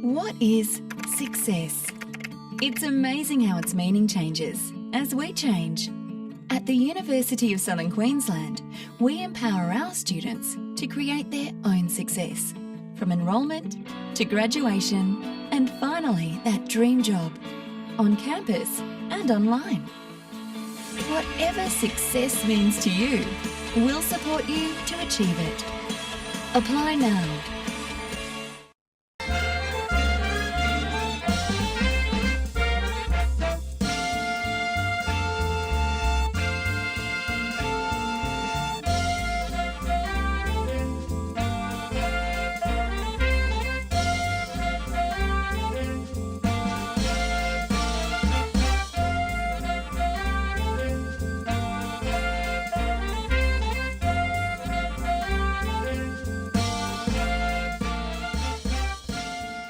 What is success? It's amazing how its meaning changes as we change. At the University of Southern Queensland, we empower our students to create their own success, from enrolment to graduation and finally that dream job, on campus and online. Whatever success means to you, we'll support you to achieve it. Apply now.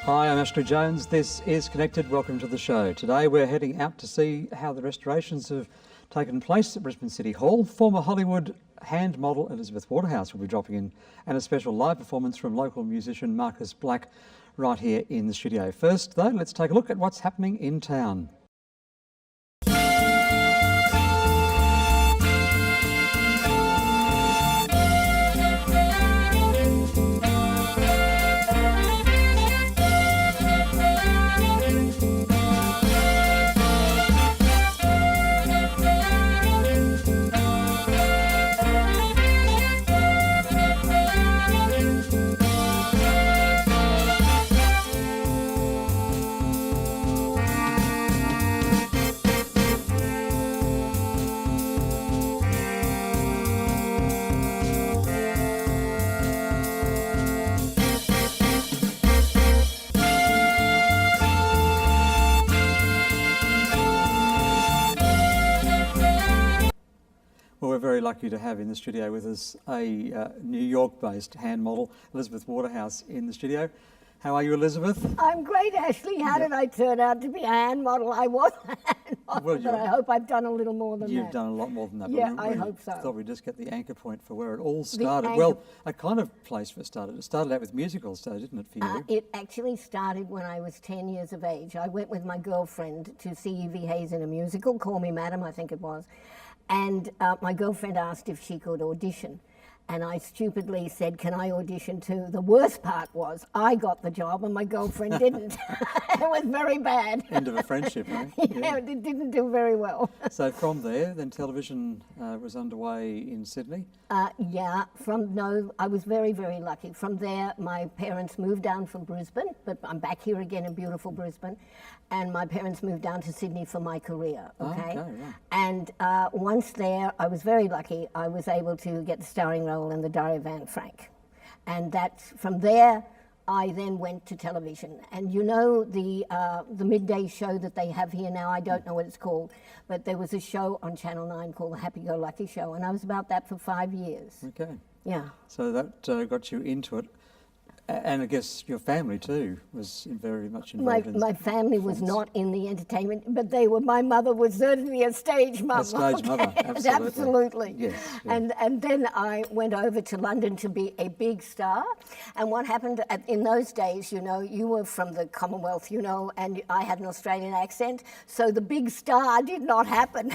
Hi, I'm Ashley Jones. This is Connected. Welcome to the show. Today we're heading out to see how the restorations have taken place at Brisbane City Hall. Former Hollywood hand model Elizabeth Waterhouse will be dropping in, and a special live performance from local musician Marcus Black right here in the studio. First though, let's take a look at what's happening in town. Well, we're very lucky to have in the studio with us a New York-based hand model, Elizabeth Waterhouse, in the studio. How are you, Elizabeth? I'm great, Ashley. How did I turn out to be a hand model? I was a hand model, but I hope I've done a little more than that. You've done a lot more than that. Yeah, I hope so. Thought we'd just get the anchor point for where it all started. Well, a kind of place for it started. It started out with musicals, didn't it, for you? It actually started when I was 10 years of age. I went with my girlfriend to see Evie Hayes in a musical, Call Me Madam, I think it was. And my girlfriend asked if she could audition. And I stupidly said, can I audition too? The worst part was I got the job and my girlfriend didn't. It was very bad. End of a friendship, eh? Yeah, it didn't do very well. So from there, then television was underway in Sydney? Yeah, I was very, very lucky. From there, my parents moved down from Brisbane, but I'm back here again in beautiful Brisbane. And my parents moved down to Sydney for my career, okay? Right. And once there, I was very lucky. I was able to get the starring role in the Diary of Anne Frank. And from there, I then went to television. And you know the midday show that they have here now, I don't know what it's called, but there was a show on Channel 9 called The Happy-Go-Lucky Show, and I was about that for 5 years. Okay. Yeah. So that got you into it. And I guess your family too was very much involved in my family was not in the entertainment, but my mother was certainly a stage mother. A stage mother, absolutely. Absolutely. Yes. And then I went over to London to be a big star. And what happened in those days, you were from the Commonwealth, and I had an Australian accent, so the big star did not happen.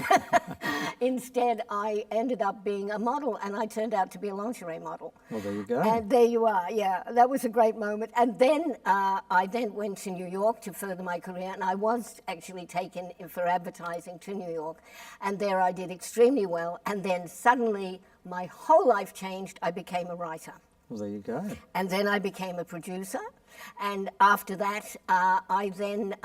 Instead, I ended up being a model, and I turned out to be a lingerie model. Well, there you go. And there you are, yeah. That was a great moment. And then I then went to New York to further my career, and I was actually taken for advertising to New York. And there I did extremely well. And then suddenly my whole life changed. I became a writer. Well, there you go. And then I became a producer. And after that, I then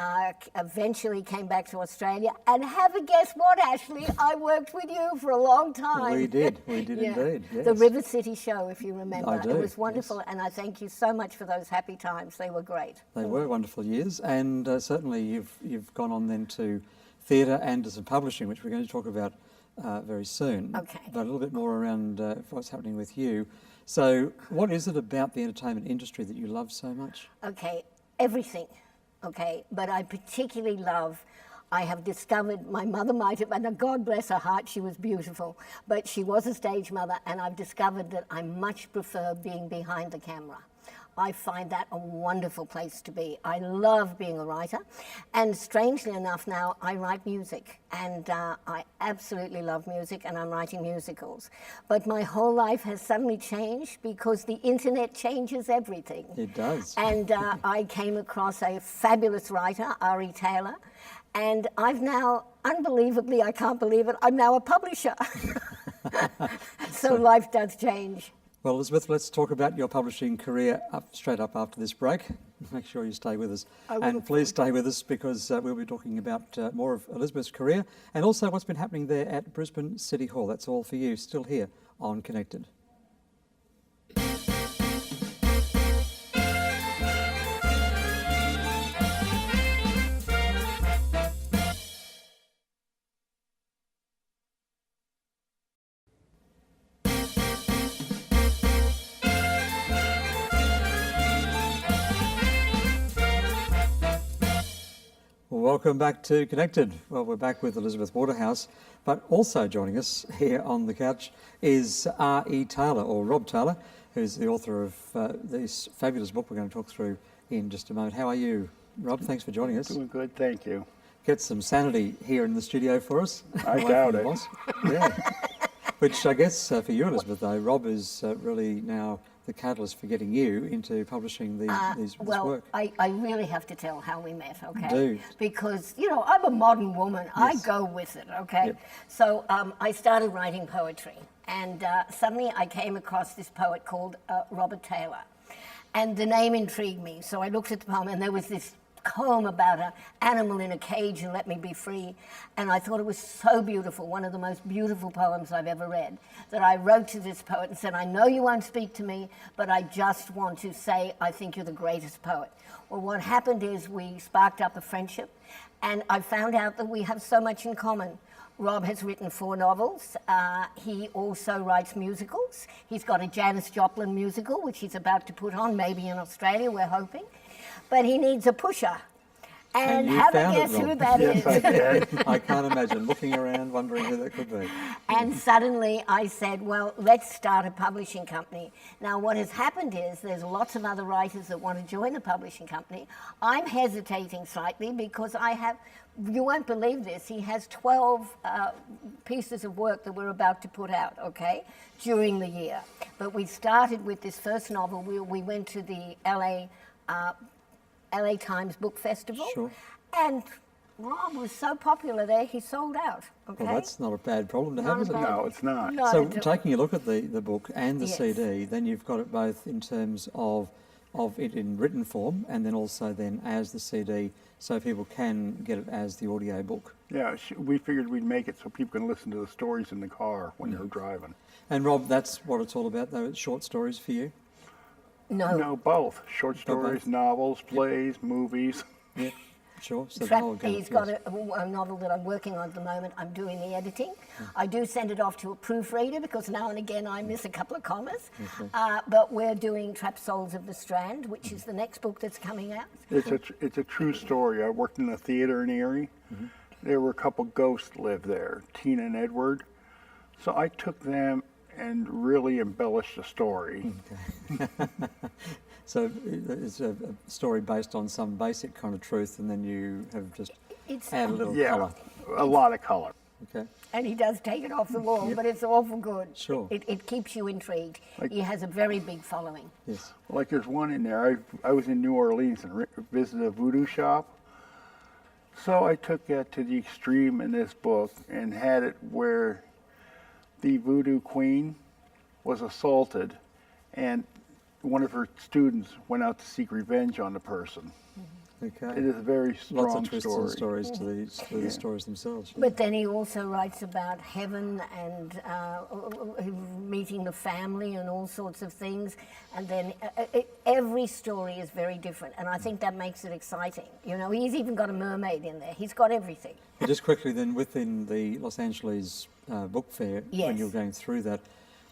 eventually came back to Australia. And have a guess what, Ashley? I worked with you for a long time. We did indeed. Yes. The River City show, if you remember. I do, it was wonderful, yes. And I thank you so much for those happy times. They were great. They were wonderful years, and certainly you've gone on then to theatre and to some publishing, which we're going to talk about very soon. Okay. But a little bit more around what's happening with you. So what is it about the entertainment industry that you love so much? Okay, everything, okay? But I particularly love, I have discovered, my mother might have, and God bless her heart, she was beautiful, but she was a stage mother, and I've discovered that I much prefer being behind the camera. I find that a wonderful place to be. I love being a writer, and strangely enough now I write music, and I absolutely love music, and I'm writing musicals. But my whole life has suddenly changed because the internet changes everything. It does. And I came across a fabulous writer, Ari Taylor, and I've now, unbelievably, I can't believe it, I'm now a publisher. So life does change. Well, Elizabeth, let's talk about your publishing career straight up after this break. Make sure you stay with us. And please stay with us because we'll be talking about more of Elizabeth's career and also what's been happening there at Brisbane City Hall. That's all for you, still here on Connected. Welcome back to Connected. Well, we're back with Elizabeth Waterhouse, but also joining us here on the couch is R.E. Taylor, or Rob Taylor, who's the author of this fabulous book we're going to talk through in just a moment. How are you, Rob? Thanks for joining us. Doing good, thank you. Get some sanity here in the studio for us. I doubt it. Yeah. Which I guess for you, Elizabeth, though, Rob is really now the catalyst for getting you into publishing this work. I really have to tell how we met, okay? Do. Because, you know, I'm a modern woman. Yes. I go with it, okay? Yep. So I started writing poetry, and suddenly I came across this poet called Robert Taylor. And the name intrigued me, so I looked at the poem, and there was this poem about an animal in a cage and let me be free, and I thought it was so beautiful, one of the most beautiful poems I've ever read, that I wrote to this poet and said, I know you won't speak to me, but I just want to say I think you're the greatest poet. Well, what happened is we sparked up a friendship, and I found out that we have so much in common. Rob has written 4 novels. He also writes musicals. He's got a Janis Joplin musical, which he's about to put on, maybe in Australia, we're hoping. But he needs a pusher. And have a guess who that is. Yes, I did. I can't imagine looking around wondering who that could be. And suddenly I said, well, let's start a publishing company. Now, what has happened is there's lots of other writers that want to join a publishing company. I'm hesitating slightly because I have, you won't believe this, he has 12 pieces of work that we're about to put out, okay, during the year. But we started with this first novel. We went to the LA Times Book Festival, Sure. And Rob was so popular there, he sold out, okay? Well, that's not a bad problem to have, is it? No, it's not. Not So at all. taking a look at the book and the Yes. CD, then you've got it both in terms of it in written form and then also then as the CD, so people can get it as the audio book. Yeah, we figured we'd make it so people can listen to the stories in the car when they're driving. And Rob, that's what it's all about, though, it's short stories for you? No, both. Short stories, both. novels, plays, movies. Yeah, sure. So In the whole fact, gamut, he's got yes. a novel that I'm working on at the moment. I'm doing the editing. I do send it off to a proofreader because now and again I miss a couple of commas. But we're doing Trapped Souls of the Strand, which is the next book that's coming out. It's a true story. I worked in a theater in Erie. There were a couple ghosts lived there, Tina and Edward. So I took them and really embellished the story. So it's a story based on some basic kind of truth, and then you have just add a little Yeah, colour. a lot of color. Okay. And he does take it off the wall, but it's awful good. Sure. It keeps you intrigued. He has a very big following. Yes. Like there's one in there. I was in New Orleans and visited a voodoo shop. So I took that to the extreme in this book and had it where the voodoo queen was assaulted and one of her students went out to seek revenge on the person. Okay. It is a very strong Lots of twists story. and stories to the stories themselves. But then he also writes about heaven and meeting the family and all sorts of things. And then every story is very different. And I think that makes it exciting. You know, he's even got a mermaid in there. He's got everything. But just quickly then, within the Los Angeles book fair, when Yes. you were going through that,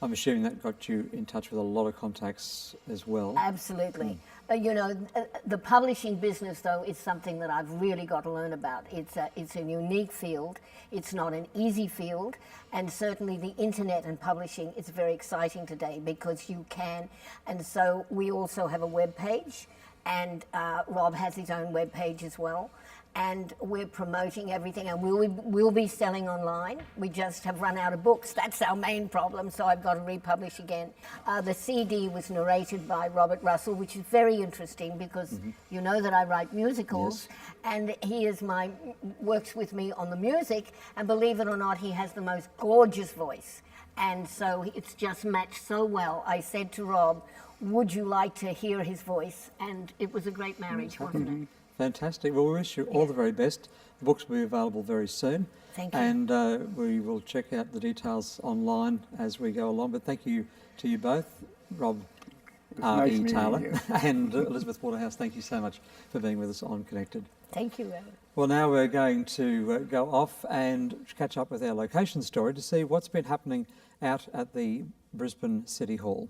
I'm assuming that got you in touch with a lot of contacts as well. Absolutely. The publishing business, though, is something that I've really got to learn about. It's a unique field. It's not an easy field, and certainly the internet and publishing is very exciting today because you can. And so we also have a web page, and Rob has his own web page as well. And we're promoting everything, and we'll be selling online. We just have run out of books. That's our main problem, so I've got to republish again. The CD was narrated by Robert Russell, which is very interesting because you know that I write musicals, and he works with me on the music, and believe it or not, he has the most gorgeous voice. And so it's just matched so well. I said to Rob, would you like to hear his voice? And it was a great marriage, wasn't it? Fantastic. Well, we wish you all the very best. The books will be available very soon. Thank you. And we will check out the details online as we go along. But thank you to you both, Rob nice E. Taylor meeting you. and Elizabeth Waterhouse. Thank you so much for being with us on Connected. Thank you, Ellen. Well, now we're going to go off and catch up with our location story to see what's been happening out at the Brisbane City Hall.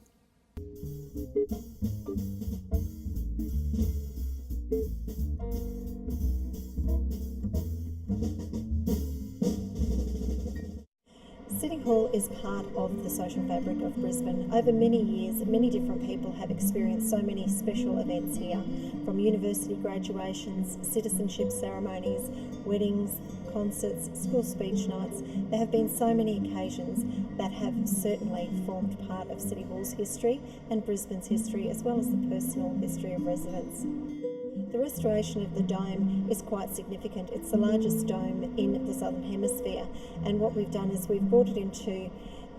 City Hall is part of the social fabric of Brisbane. Over many years, many different people have experienced so many special events here, from university graduations, citizenship ceremonies, weddings, concerts, school speech nights. There have been so many occasions that have certainly formed part of City Hall's history and Brisbane's history, as well as the personal history of residents. The restoration of the dome is quite significant. It's the largest dome in the Southern Hemisphere, and what we've done is we've brought it into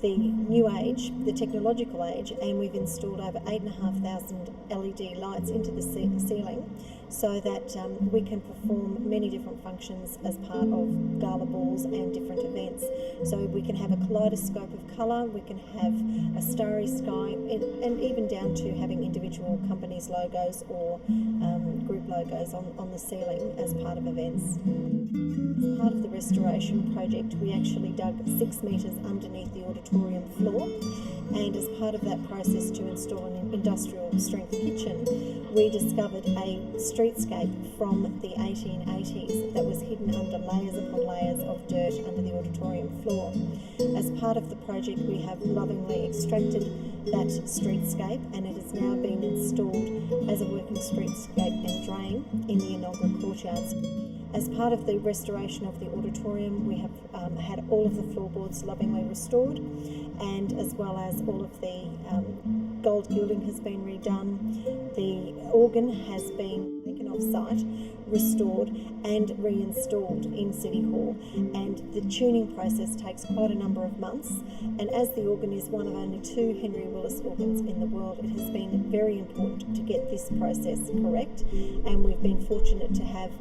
the new age, the technological age, and we've installed over 8,500 LED lights into the ceiling so that we can perform many different functions as part of gala balls and different events. So we can have a kaleidoscope of colour, we can have a starry sky, and even down to having individual companies' logos or group logos on the ceiling as part of events. As part of the restoration project, we actually dug 6 metres underneath the auditorium floor, and as part of that process to install an industrial strength kitchen, we discovered a streetscape from the 1880s that was hidden under layers upon layers of dirt under the auditorium floor. As part of the project, we have lovingly extracted that streetscape, and it has now been installed as a working streetscape and drain in the inaugural courtyards. As part of the restoration of the auditorium, we have had all of the floorboards lovingly restored, and as well as all of the gold gilding has been redone. The organ has been taken off site, restored and reinstalled in City Hall, and the tuning process takes quite a number of months, and as the organ is one of only 2 Henry Willis organs in the world, it has been very important to get this process correct, and we've been fortunate to have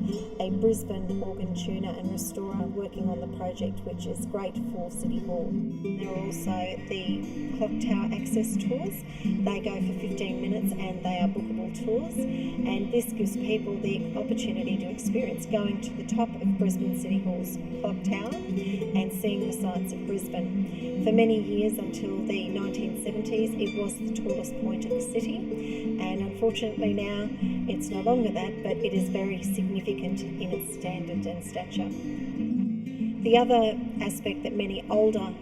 a Brisbane organ tuner and restorer working on the project, which is great for City Hall. There are also the clock tower access tours. They go for 15 minutes and they are bookable tours, and this gives people the opportunity to experience going to the top of Brisbane City Hall's clock tower and seeing the sights of Brisbane. For many years, until the 1970s, it was the tallest point of the city, and unfortunately now it's no longer that, but it is very significant in its standard and stature. The other aspect that many older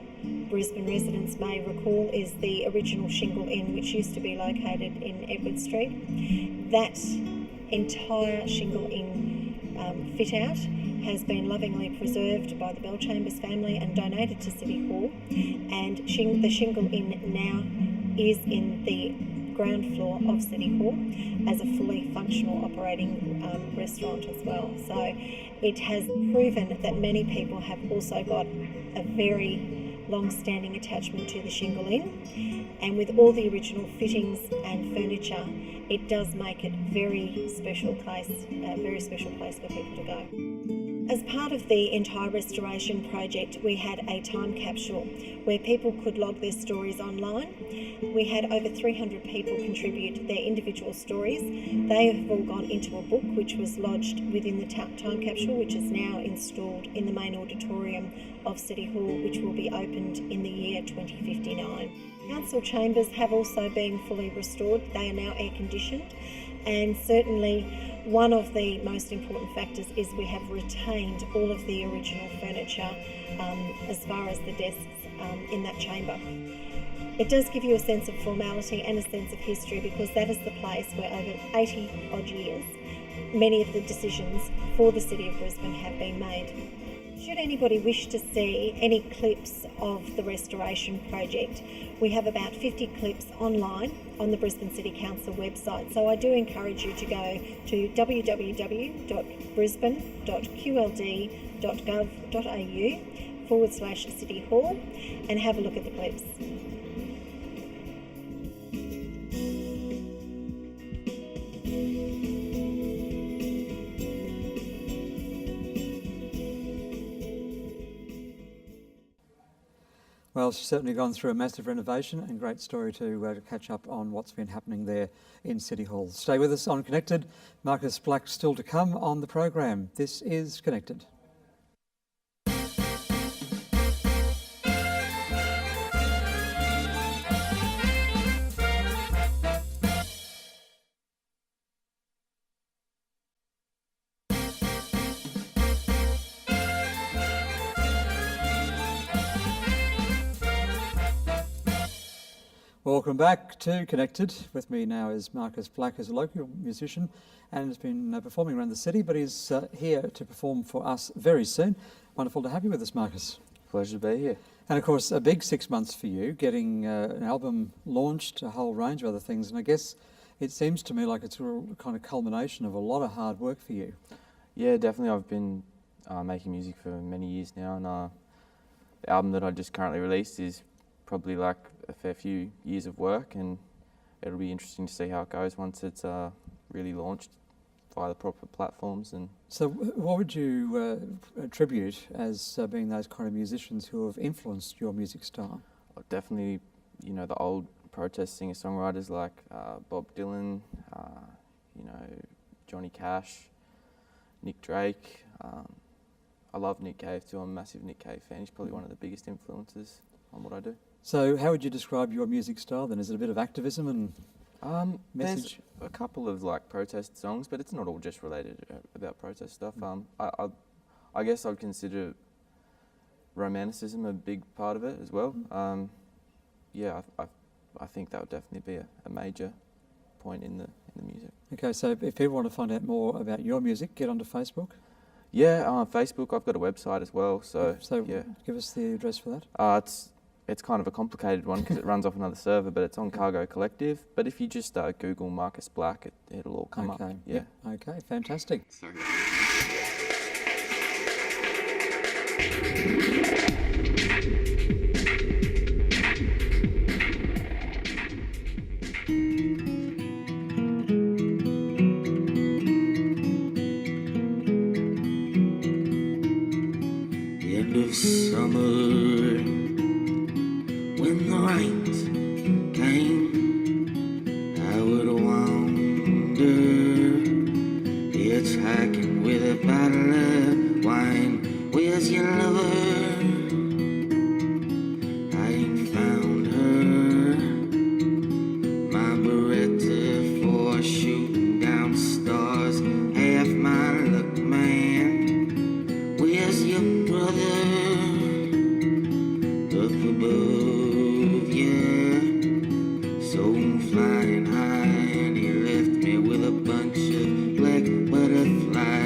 Brisbane residents may recall is the original Shingle Inn, which used to be located in Edward Street. That entire Shingle Inn fit out has been lovingly preserved by the Bellchambers family and donated to City Hall, and the Shingle Inn now is in the ground floor of City Hall as a fully functional operating restaurant as well. So it has proven that many people have also got a very long-standing attachment to the Shingle Inn, and with all the original fittings and furniture, it does make it a very special place for people to go. As part of the entire restoration project, we had a time capsule where people could log their stories online. We had over 300 people contribute their individual stories. They have all gone into a book which was lodged within the time capsule, which is now installed in the main auditorium of City Hall, which will be opened in the year 2059. Council chambers have also been fully restored. They are now air conditioned. And certainly one of the most important factors is we have retained all of the original furniture as far as the desks in that chamber. It does give you a sense of formality and a sense of history, because that is the place where over 80 odd years many of the decisions for the City of Brisbane have been made. Should anybody wish to see any clips of the restoration project, we have about 50 clips online on the Brisbane City Council website. So I do encourage you to go to www.brisbane.qld.gov.au/City Hall and have a look at the clips. Well, she's certainly gone through a massive renovation, and great story to catch up on what's been happening there in City Hall. Stay with us on Connected. Marcus Black still to come on the program. This is Connected. Welcome back to Connected. With me now is Marcus Black, who's a local musician and has been performing around the city, but he's here to perform for us very soon. Wonderful to have you with us, Marcus. Pleasure to be here. And of course, a big 6 months for you, getting an album launched, a whole range of other things, and I guess it seems to me like it's a real kind of culmination of a lot of hard work for you. Yeah, definitely. I've been making music for many years now, and the album that I just currently released is probably like a fair few years of work, and it'll be interesting to see how it goes once it's really launched via the proper platforms. And so what would you attribute as being those kind of musicians who have influenced your music style? Definitely, you know, the old protest singer-songwriters like Bob Dylan, you know, Johnny Cash, Nick Drake. I love Nick Cave too. I'm a massive Nick Cave fan. He's probably one of the biggest influences on what I do. So how would you describe your music style then? Is it a bit of activism and message? There's a couple of like protest songs, but it's not all just related about protest stuff. I guess I'd consider romanticism a big part of it as well. Yeah, I think that would definitely be a major point in the music. Okay, so if people want to find out more about your music, get onto Facebook. Yeah, Facebook. I've got a website as well. So yeah, give us the address for that. It's kind of a complicated one because it runs off another server, but it's on Cargo Collective. But if you just Google Marcus Black, it'll all come up. Yeah. Yep. Okay, fantastic. Sorry. End of summer, when the rains came, I would wander, hitchhiking with a bottle of wine. Where's your lover? I ain't found her. My Beretta for shooting down stars, half my luck, man. Where's your brother? Up above, yeah. So I'm flying high, and he left me with a bunch of black butterflies.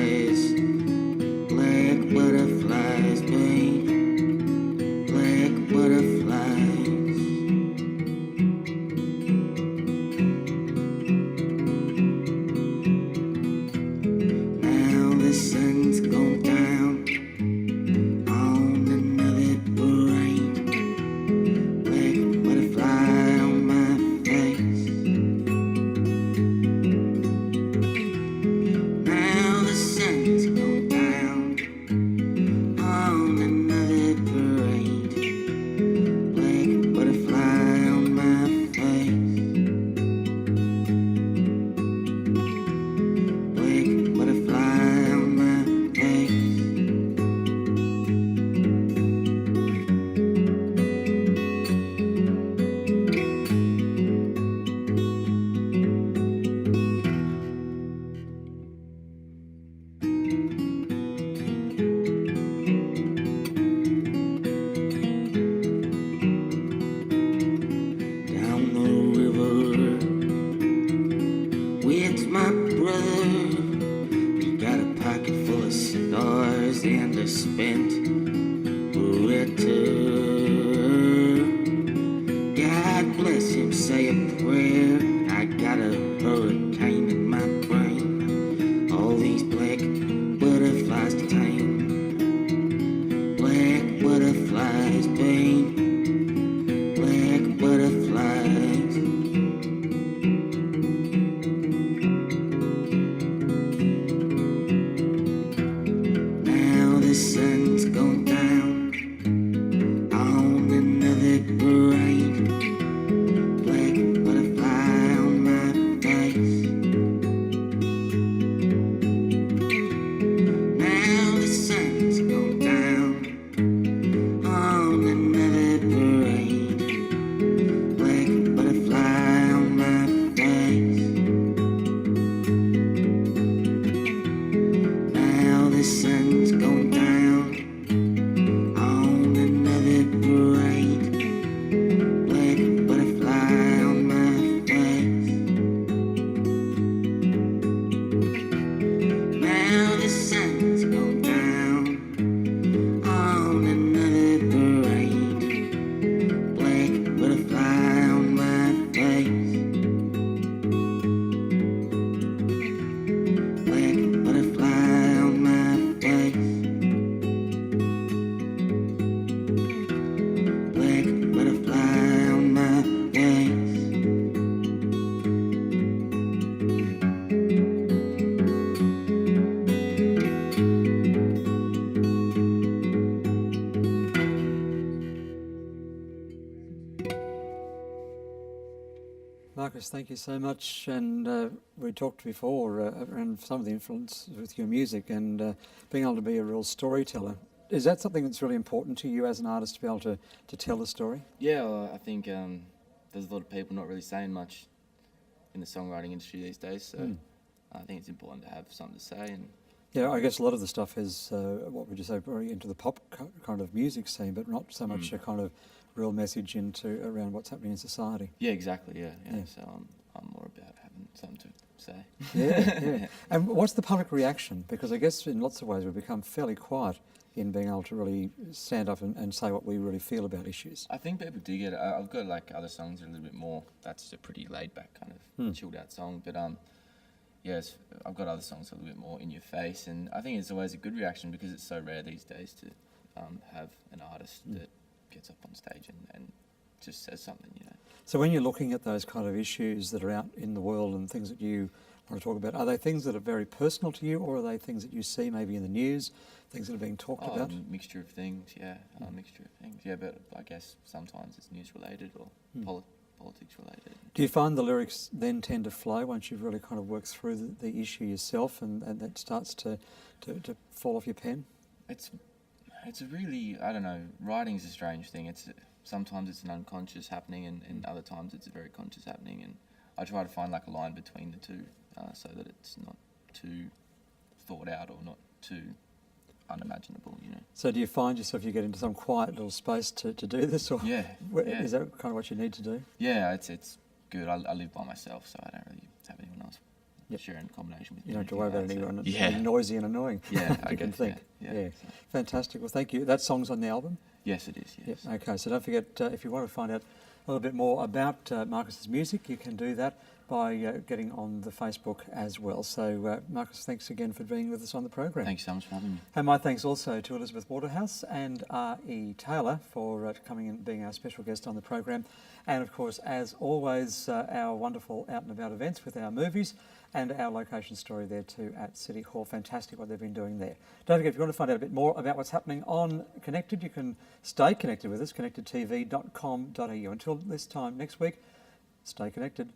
Down the river with my brother. We got a pocket full of stars and a spent Beretta. God bless him, say a prayer. I got a hurricane in my brain. All these black butterflies to tame. Black butterflies, Bane. Black butterflies. Now the sun's gone down on another parade. Black butterfly on my face. Now the sun's gone down on another parade. Black butterfly on my face. Now the sun's gone down on another parade. Black butterfly on my face. Now the sun's gone down on another parade. Black butterfly on my face. Black butterfly on my face. Black butterfly on my face. Marcus, thank you so much. And we talked before around some of the influence with your music and being able to be a real storyteller. Is that something that's really important to you as an artist to be able to tell the story? Yeah, well, I think there's a lot of people not really saying much in the songwriting industry these days, so I think it's important to have something to say. And Yeah, I guess a lot of the stuff is, what would you say, very into the pop kind of music scene, but not so much a kind of real message into around what's happening in society. yeah, exactly, yeah. Yeah. So I'm more about having something to say. Yeah. And what's the public reaction? Because I guess in lots of ways we've become fairly quiet in being able to really stand up and say what we really feel about issues. I think people do get it. I've got like other songs that are a little bit more, that's a pretty laid back kind of chilled out song, but yes, I've got other songs that are a little bit more in your face, and I think it's always a good reaction because it's so rare these days to have an artist that gets up on stage and just says something, you know. So when you're looking at those kind of issues that are out in the world and things that you want to talk about, are they things that are very personal to you, or are they things that you see maybe in the news, things that are being talked about? Mixture of things, yeah, mixture of things, yeah, but I guess sometimes it's news related or politics related. Do you find the lyrics then tend to flow once you've really kind of worked through the issue yourself and that starts to fall off your pen? It's a really, I don't know, writing's a strange thing. Sometimes it's an unconscious happening and other times it's a very conscious happening, and I try to find like a line between the two so that it's not too thought out or not too unimaginable, you know. So do you find yourself you get into some quiet little space to do this, or is that kind of what you need to do? Yeah, it's good. I live by myself, so I don't really have anyone else sharing combination with me. You don't have to worry about anyone that's yeah. noisy and annoying. Yeah, I I can guess, think. yeah. Fantastic. Well, thank you. That song's on the album? Yes, it is, yes. Yep. Okay, so don't forget, if you want to find out a little bit more about Marcus's music, you can do that by getting on the Facebook as well. So, Marcus, thanks again for being with us on the program. Thanks so much for having me. And my thanks also to Elizabeth Waterhouse and R.E. Taylor for coming and being our special guest on the program. And of course, as always, our wonderful out and about events with our movies and our location story there too at City Hall. Fantastic what they've been doing there. Don't forget, if you want to find out a bit more about what's happening on Connected, you can stay connected with us, connectedtv.com.au. Until this time next week, stay connected.